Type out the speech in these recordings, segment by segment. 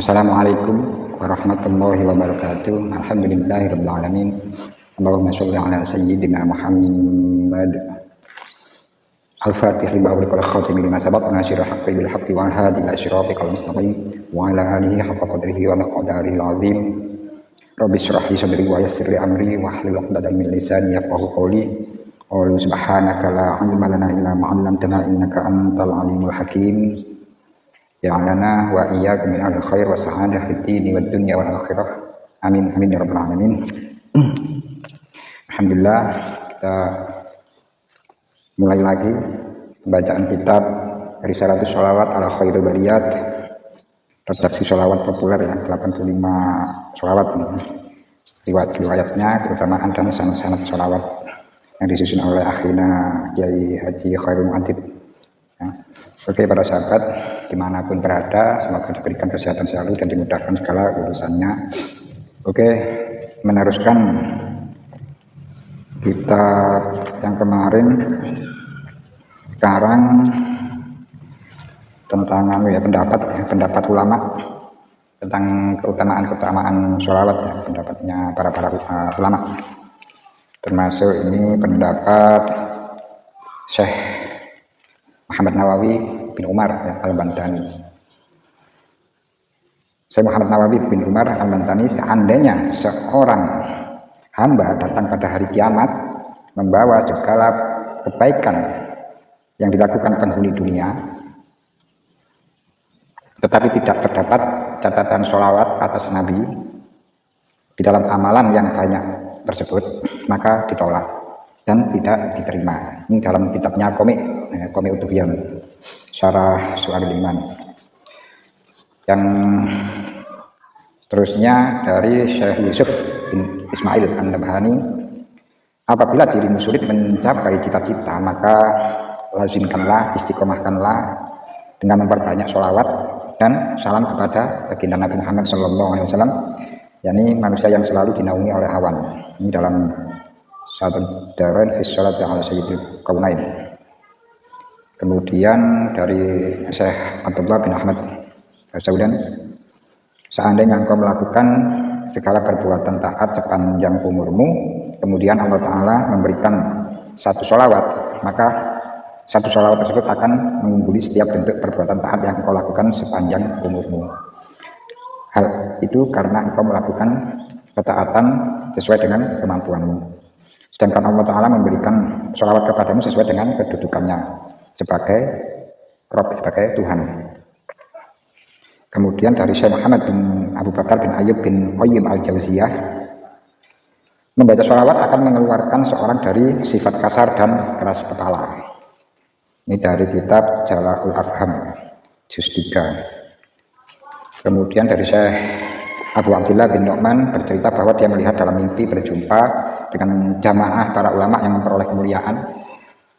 Assalamualaikum warahmatullahi wabarakatuh. Alhamdulillahirabbil alamin. Allahumma shalli ala sayyidina Muhammad. Al-Fatih lima ughliqa wal-khatimi lima sabaq nasiril haqqi bil haqqi wal hadi ila siratal mustaqim wa ala alihi haqqa qadrihi wa miqdarihil azim. Rabbi shrah li sadri wa yassir li amri wahlul 'uqdatam min lisani yafqahu qawli. Qul subhanaka la ilma lana illa ma 'allamtana innaka antal alimul hakim. Ya lana wa iyyakum min al-khair wa sa'adah fid dini wad dunya wal akhirah. Amin amin ya rabbal alamin. Alhamdulillah, kita mulai lagi pembacaan kitab Risalatus Sholawat ala Khairul Bariyat, redaksi sholawat populer ya, 85 sholawat ini. Riwayat-riwayatnya, keutamaan dan sanad-sanad sholawat yang disusun oleh akhina Kiai Haji Khairul Mu'adib ya. Oke, para sahabat dimanapun berada, semoga diberikan kesehatan selalu dan dimudahkan segala urusannya. Oke, meneruskan kitab yang kemarin. Sekarang tentang pendapat ulama tentang keutamaan sholawat ya, pendapatnya para ulama. Termasuk ini pendapat Syekh Muhammad Nawawi bin Umar ya, Al-Bantani. Syekh Muhammad Nawawi bin Umar Al-Bantani, seandainya seorang hamba datang pada hari kiamat membawa segala kebaikan yang dilakukan penghuni dunia, tetapi tidak terdapat catatan sholawat atas Nabi di dalam amalan yang banyak tersebut, maka ditolak dan tidak diterima. Ini dalam kitabnya Komik Utubian Syarah Su'alul Iman. Yang terusnya dari Syekh Yusuf bin Ismail An-Nabhani, apabila dirimu sulit mencapai cita-cita, maka lazimkanlah, istiqomahkanlah dengan memperbanyak sholawat dan salam kepada baginda Nabi Muhammad SAW, yakni manusia yang selalu dinaungi oleh awan. Ini dalam Syahadat Darain fi Sholati ala Sayyidil Kaunain. Kemudian dari Syekh Abdullah bin Ahmad Saudan, seandainya engkau melakukan segala perbuatan taat sepanjang umurmu, kemudian Allah Ta'ala memberikan satu sholawat, maka satu sholawat tersebut akan mengungguli setiap bentuk perbuatan taat yang engkau lakukan sepanjang umurmu. Hal itu karena engkau melakukan ketaatan sesuai dengan kemampuanmu. Sedangkan Allah Ta'ala memberikan sholawat kepadamu sesuai dengan kedudukannya sebagai Rabb, sebagai Tuhan. Kemudian dari Syekh Muhammad bin Abu Bakar bin Ayyub bin Qayyim al-Jauziyah, membaca sholawat akan mengeluarkan seorang dari sifat kasar dan keras kepala. Ini dari kitab Jala'ul Afham juz 3. Kemudian dari Syekh Abu Abdullah bin Nu'man bercerita bahwa dia melihat dalam mimpi berjumpa dengan jamaah para ulama yang memperoleh kemuliaan.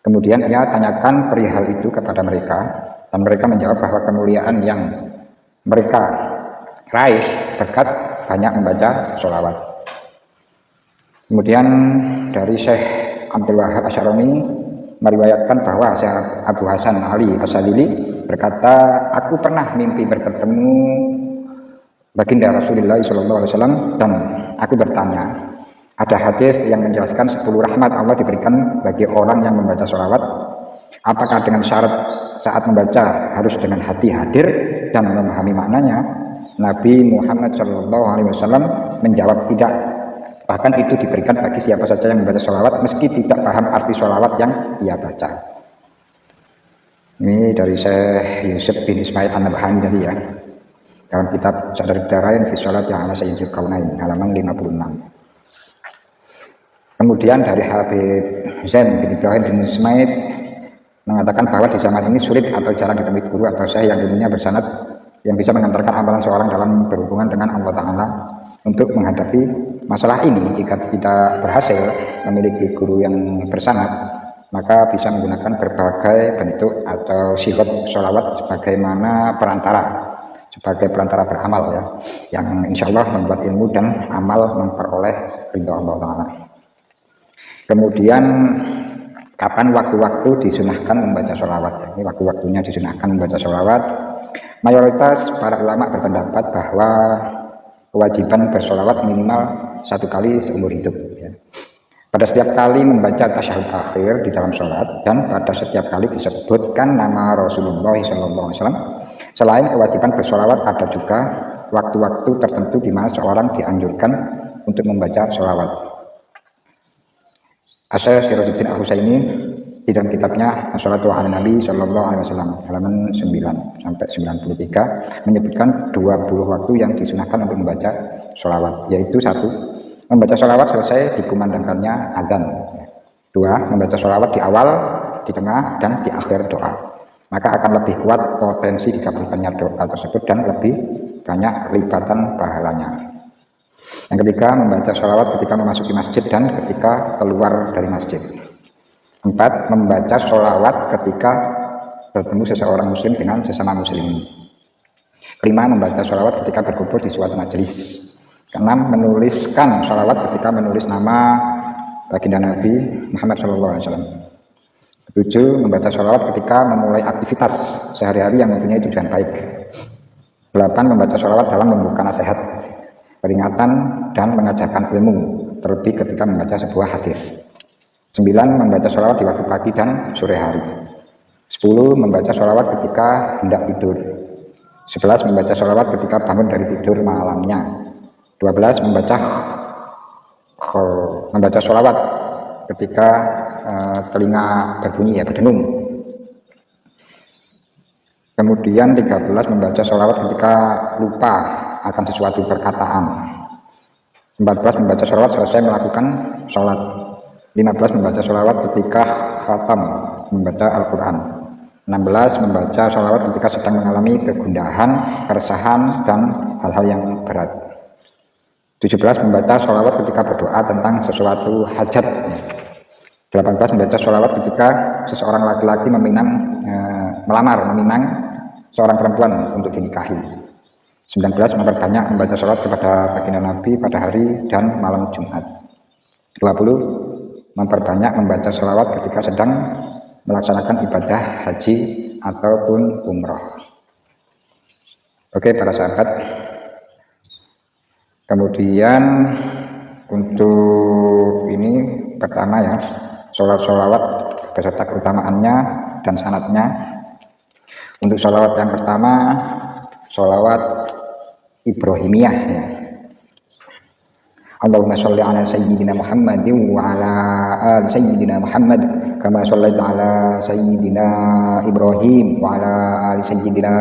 Kemudian ia tanyakan perihal itu kepada mereka, dan mereka menjawab bahwa kemuliaan yang mereka raih berkat banyak membaca sholawat. Kemudian dari Syekh Abdul Wahab Asy'arani meriwayatkan bahwa Syekh Abu Hasan Ali As-Sadili berkata, aku pernah mimpi bertemu baginda Rasulullah SAW, dan aku bertanya, ada hadis yang menjelaskan 10 rahmat Allah diberikan bagi orang yang membaca sholawat. Apakah dengan syarat saat membaca harus dengan hati hadir dan memahami maknanya? Nabi Muhammad SAW menjawab tidak. Bahkan itu diberikan bagi siapa saja yang membaca sholawat meski tidak paham arti sholawat yang ia baca. Ini dari Syekh Yusuf bin Ismail An-Nabhani tadi ya, dalam kitab Syahadat Darain fi Sholati ala Sayyidil Kaunain halaman 56. Kemudian dari Habib Zain bin Ibrahim bin Ismail mengatakan bahwa di zaman ini sulit atau jarang ditemui guru atau syekh yang ilmunya bersanad yang bisa mengantarkan amalan seorang dalam berhubungan dengan Allah Ta'ala. Untuk menghadapi masalah ini, jika tidak berhasil memiliki guru yang bersanad, maka bisa menggunakan berbagai bentuk atau sifat sholawat sebagaimana sebagai perantara beramal ya, yang insya Allah membuat ilmu dan amal memperoleh ridha Allah Ta'ala. Kemudian kapan waktu-waktu disunahkan membaca sholawat? Ini waktu-waktunya disunahkan membaca sholawat. Mayoritas para ulama berpendapat bahwa kewajiban bersolawat minimal 1 kali seumur hidup. Ya. Pada setiap kali membaca tasyahud akhir di dalam sholat dan pada setiap kali disebutkan nama Rasulullah SAW. Selain kewajiban bersolawat, ada juga waktu-waktu tertentu di mana seorang dianjurkan untuk membaca sholawat. Asy-Syaikh Sirajuddin Al-Husaini di dalam kitabnya As-Sholatu 'ala Nabi sallallahu alaihi wasallam halaman 9 sampai 93 menyebutkan 20 waktu yang disunahkan untuk membaca sholawat, yaitu 1. Membaca sholawat selesai dikumandangkannya adzan. 2. Membaca sholawat di awal, di tengah, dan di akhir doa. Maka akan lebih kuat potensi dikabulkannya doa tersebut dan lebih banyak lipatan pahalanya. Yang ketiga, membaca sholawat ketika memasuki masjid dan ketika keluar dari masjid. 4. Membaca sholawat ketika bertemu seseorang muslim dengan sesama muslim. 5. Membaca sholawat ketika berkumpul di suatu majelis. 6. Menuliskan sholawat ketika menulis nama baginda Nabi Muhammad SAW. 7. Membaca sholawat ketika memulai aktivitas sehari-hari yang mempunyai tujuan baik. 8. Membaca sholawat dalam membuka nasihat, peringatan, dan mengajarkan ilmu, terlebih ketika membaca sebuah hadis. 9. Membaca sholawat di waktu pagi dan sore hari. 10. Membaca sholawat ketika hendak tidur. 11. Membaca sholawat ketika bangun dari tidur malamnya. 12. Membaca sholawat ketika telinga berbunyi, ya, berdengung. Kemudian 13. Membaca sholawat ketika lupa akan sesuatu perkataan. 14. Membaca sholawat selesai melakukan sholat. 15. Membaca sholawat ketika khatam membaca Al-Quran. 16. Membaca sholawat ketika sedang mengalami kegundahan, keresahan, dan hal-hal yang berat. 17. Membaca sholawat ketika berdoa tentang sesuatu hajat. 18. Membaca sholawat ketika seseorang laki-laki melamar seorang perempuan untuk dinikahi. 19. Memperbanyak membaca sholawat kepada baginda Nabi pada hari dan malam Jumat. 20. Memperbanyak membaca sholawat ketika sedang melaksanakan ibadah haji ataupun umroh. Oke para sahabat, kemudian untuk ini pertama ya, sholawat beserta keutamaannya dan sanadnya. Untuk sholawat yang pertama, sholawat Ibrahimiyah ya. Allahumma sholli ala sayyidina Muhammadin wa ala ali sayyidina Muhammad kama shallaita ala sayyidina Ibrahim wa ala ali sayyidina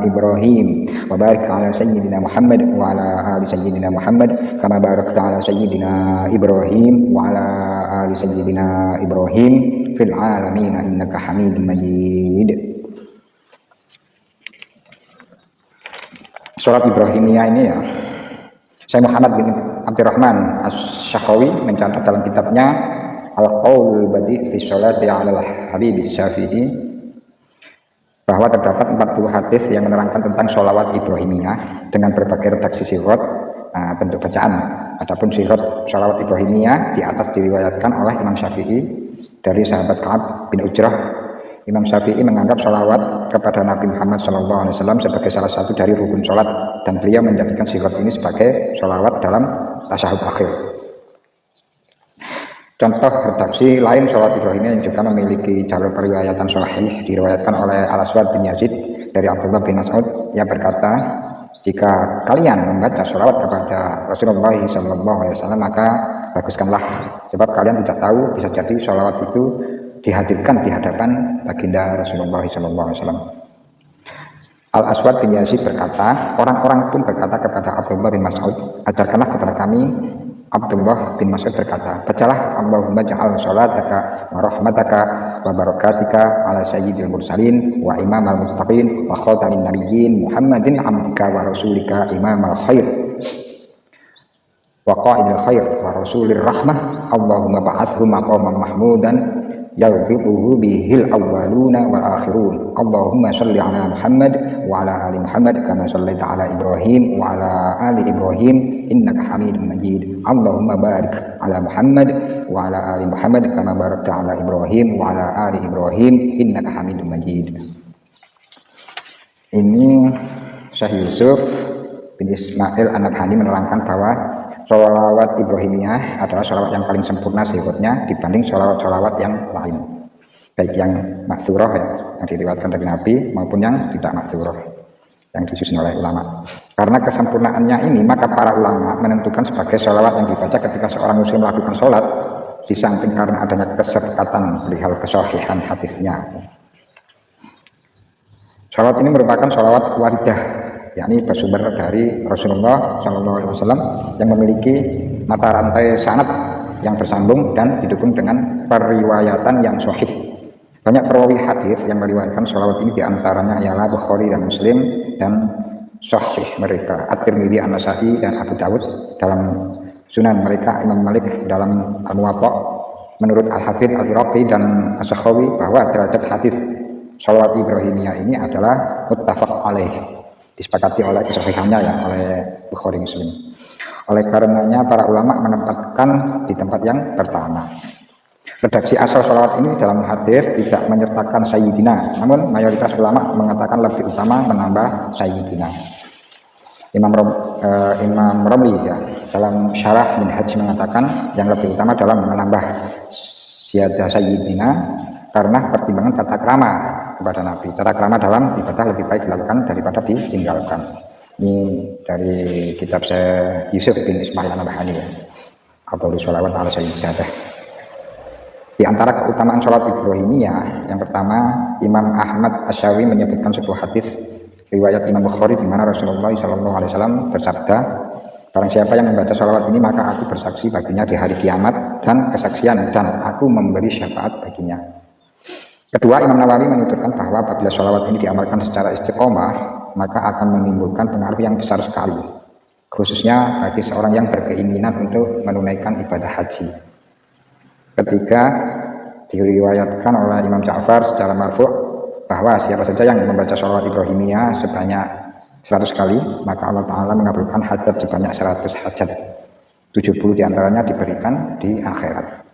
Ibrahim wa barik ala sayyidina Muhammad wa ala ali sayyidina Muhammad kama barakta ala sayyidina Ibrahim wa ala ali sayyidina Ibrahim fil alamin innaka Hamidum Majid. Surat Ibrahimiyah ini ya, Syekh Muhammad bin Abdurrahman Asy-Syakhawi mencatat dalam kitabnya Al-Qaul Badi' fi Sholati 'alal Habib Syafi'i bahwa terdapat 40 hadis yang menerangkan tentang sholawat Ibrahimiyah dengan berbagai redaksi sirot bentuk bacaan. Adapun sirot sholawat Ibrahimiyah di atas diriwayatkan oleh Imam Syafi'i dari sahabat Ka'ab bin Ujrah. Imam Syafi'i menganggap sholawat kepada Nabi Muhammad SAW sebagai salah satu dari rukun sholat, dan beliau menjadikan sirot ini sebagai sholawat dalam tasyahud akhir. Contoh redaksi lain sholawat Ibrahimiyah yang juga memiliki jalur periwayatan sahih diriwayatkan oleh Al-Aswad bin Yazid dari Abdullah bin Mas'ud yang berkata, jika kalian membaca sholawat kepada Rasulullah SAW maka baguskanlah, sebab kalian tidak tahu, bisa jadi sholawat itu dihadirkan di hadapan baginda Rasulullah SAW. Al-Aswad bin Yazid berkata, orang-orang pun berkata kepada Abdullah bin Mas'ud, ajarkanlah kepada kami. Abdullah bin Mas'ud berkata, bacalah Allahumma ja'al sholataka wa rahmataka wa barakatika ala sayyidil mursalin wa imamal muttaqin wa khatamin nabiyyin Muhammadin abdika wa rasulika imamal khair wa qa'idil khair wa rasulir rahmah Allahumma ba'athhu maqaman mahmudan yalbiquhu bihil awwaluna wal akhirun Allahumma sholli ala Muhammad wa ala ali Muhammad kama shallaita ala Ibrahim wa ala ali Ibrahim innaka Hamidum Majid Allahumma barik ala Muhammad wa ala ali Muhammad kama barakta ala Ibrahim wa ala ali Ibrahim innaka Hamidum Majid. Ini Syekh Yusuf bin Ismail An-Nabhani menerangkan bahwa sholawat Ibrahimiyah adalah sholawat yang paling sempurna sifatnya dibanding sholawat-sholawat yang lain, baik yang maksurah ya, yang diriwayatkan dari Nabi maupun yang tidak maksurah yang disusun oleh ulama. Karena kesempurnaannya ini, maka para ulama menentukan sebagai sholawat yang dibaca ketika seorang muslim melakukan sholat, di samping karena adanya kesepakatan perihal kesahihan hadisnya. Sholawat ini merupakan sholawat waridah, yakni bersumber dari Rasulullah SAW yang memiliki mata rantai sanad yang bersambung dan didukung dengan periwayatan yang sahih. Banyak perawi hadis yang meriwayatkan sholawat ini diantaranya ialah Bukhari dan Muslim dan sahih mereka, At-Tirmidzi, An-Nasa'i dan Abu Dawud dalam sunan mereka, Imam Malik dalam Al-Muwatta, menurut Al-Hafidz Al-Iraqi dan As-Sakhawi bahwa terhadap hadis sholawat Ibrahimiyah ini adalah muttafaq alaih, disepakati oleh kesahihannya ya, oleh Bukhari Muslim. Oleh karenanya para ulama menempatkan di tempat yang pertama. Redaksi asal sholawat ini dalam hadis tidak menyertakan sayyidina, namun mayoritas ulama mengatakan lebih utama menambah sayyidina. Imam Romli ya, dalam syarah Minhaj mengatakan yang lebih utama dalam menambah ziyadah sayyidina karena pertimbangan tata krama kepada Nabi. Tata krama dalam ibadah lebih baik dilakukan daripada ditinggalkan. Ini dari kitab Syekh Yusuf bin Ismail An-Nabhani ya, atau sholawat ala sayyid sadah. Di antara keutamaan sholat Ibrahimiyah, yang pertama, Imam Ahmad Asy-Syawi menyebutkan sebuah hadis riwayat Imam Bukhari di mana Rasulullah SAW bersabda, barang siapa yang membaca sholawat ini maka aku bersaksi baginya di hari kiamat dan kesaksian, dan aku memberi syafaat baginya. Kedua, Imam Nawawi menuturkan bahwa apabila sholawat ini diamalkan secara istiqomah maka akan menimbulkan pengaruh yang besar sekali, khususnya bagi seorang yang berkeinginan untuk menunaikan ibadah haji. Ketiga, diriwayatkan oleh Imam Ja'far secara marfu' bahwa siapa saja yang membaca sholawat Ibrahimiyah sebanyak 100 kali, maka Allah Ta'ala mengabulkan hajat sebanyak 100 hajat. 70 diantaranya diberikan di akhirat.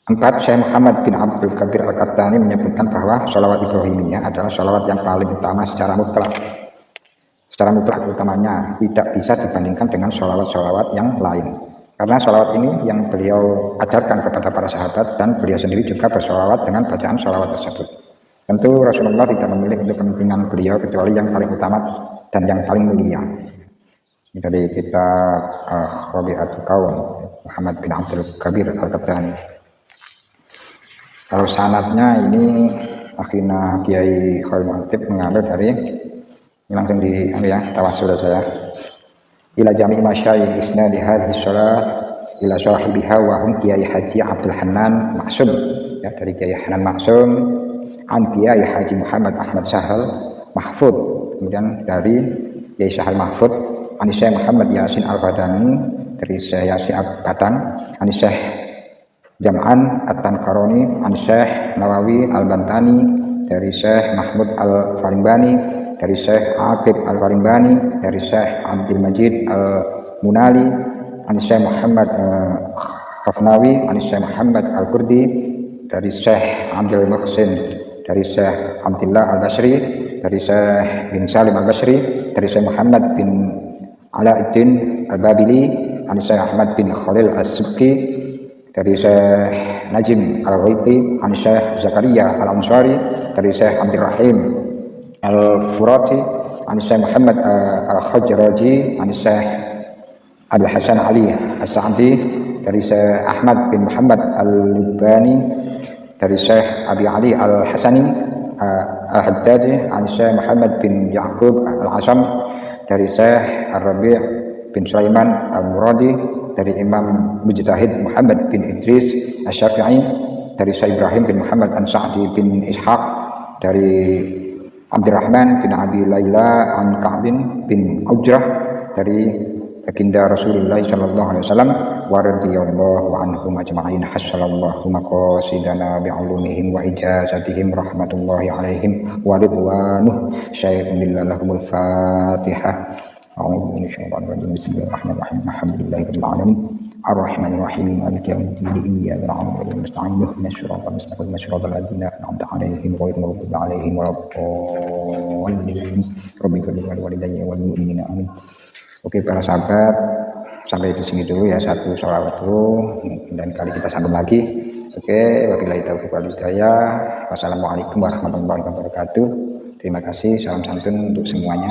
4. Syekh Muhammad bin Abdul Kabir Al-Qattani menyebutkan bahwa sholawat Ibrahimiyah adalah sholawat yang paling utama secara mutlak. Secara mutlak utamanya tidak bisa dibandingkan dengan sholawat-sholawat yang lain. Karena sholawat ini yang beliau ajarkan kepada para sahabat dan beliau sendiri juga bersholawat dengan bacaan sholawat tersebut. Tentu Rasulullah tidak memilih untuk kepentingan beliau kecuali yang paling utama dan yang paling mulia. Ini dari kitab Rabi'atul Qaum Muhammad bin Abdul Kabir Al-Qattani. Kalau sanadnya ini akhirnya Kiai Khairul Mu'attib mengambil dari ini langsung di tawassul saya. Ila jami' masyayikh isnadi hadhihi shalah ila sahibiha wa hum Kiai Haji Abdul Hanan Maksum, ya, dari Kiai Hanan Maksum an Kiai Haji Muhammad Ahmad Sahal Mahfud, kemudian dari Kiai Sahal Mahfud an Syekh Muhammad Yasin Al-Badani, dari Syekh Yasin Al-Badan an Syekh Jam'an At-Tankaroni an Syekh Nawawi Al-Bantani, dari Syekh Mahmud Al-Farimbani, dari Syekh Aqib Al-Farimbani, dari Syekh Abdul Majid Al-Munali, an Syekh Muhammad Khafnawi, an Syekh Muhammad Al-Kurdi, dari Syekh Abdul Muhsin, dari Syekh Abdullah Al-Basri, dari Syekh bin Salim Al-Basri, dari Syekh Muhammad bin Alauddin Al-Babili, an Syekh Ahmad bin Khalil As-Subki, dari Syekh Najim Al-Ghaiti, an Syekh Zakaria Al-Ansari, dari Syekh Abdul Rahim Al-Furati, an Syekh Muhammad Al-Khajraji, an Syekh Abdul Hasan Ali As-Sa'di, dari Syekh Ahmad bin Muhammad Al-Lubani, dari Syekh Abi Ali Al-Hasani Al-Haddadi, an Syekh Muhammad bin Ya'qub Al-Asam, dari Syekh Ar-Rabi' bin Sulaiman Al-Muradi, dari Imam Mujtahid Muhammad bin Idris Asy-Syafi'i, dari Syekh Ibrahim bin Muhammad An-Sa'di bin Ishaq, dari Abdurrahman bin Abi Layla an Ka'bin bin Ujrah, dari baginda Rasulullah sallallahu alaihi wasallam wa radhiyallahu anhum ajma'in, hasallallahu maqasidana bi'ulumihim wa ijazatihim rahmatullahi alaihim wa ridwanuh. Syaikhun lahumul Fatihah. A'udzu minasyaitonir rajim. Bismillahirrahmanirrahim. Alhamdulillahirabbil alamin. Arrahmanirrahim. Maliki yaumiddin. Iyyaka na'budu wa iyyaka nasta'in. Ihdinas siratal mustaqim. Siratal ladzina an'amta 'alaihim ghairil maghdubi 'alaihim waladdallin. Rabbil wal walidayya wal mu'minina amin. Oke para sahabat, sampai di sini dulu ya, satu sholawat dulu, dan kali kita sambung lagi. Oke, wabillahi taufiq wal hidayah. Wassalamualaikum warahmatullahi wabarakatuh. Terima kasih, salam santun untuk semuanya.